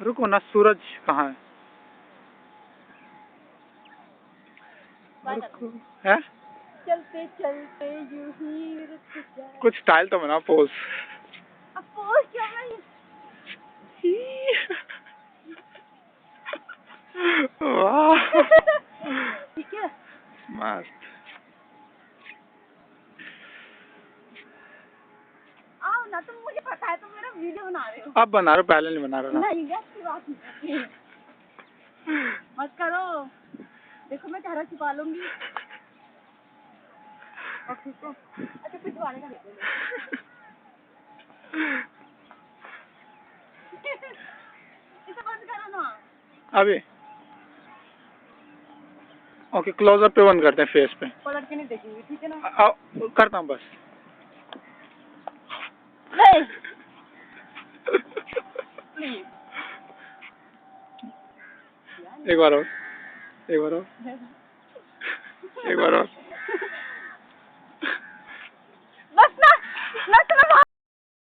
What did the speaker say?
रुको ना, सूरज कहाँ है? है? चलते चलते यूं ही रुक जाए। कुछ स्टाइल तो बना, पोज। अब पोज क्या है? वाह, ठीक है, मस्त। आओ ना, तुम मुझे पता है तुम मेरा वीडियो बना रहे हो। अब बना रहे हो, पहले नहीं बना रहा था। नहीं, अच्छी बात नहीं है। मत करो, देखो मैं चेहरा छुपा लूंगी। अच्छा पिछवाड़े का देखो। इसे बंद करो ना अभी ओके, क्लोजअप पे बंद करते हैं, फेस पे। पलट के नहीं देखेंगे, ठीक है ना? करता हूँ बस। नहीं प्लीज, एक बार और, एक बार और, एक बार और।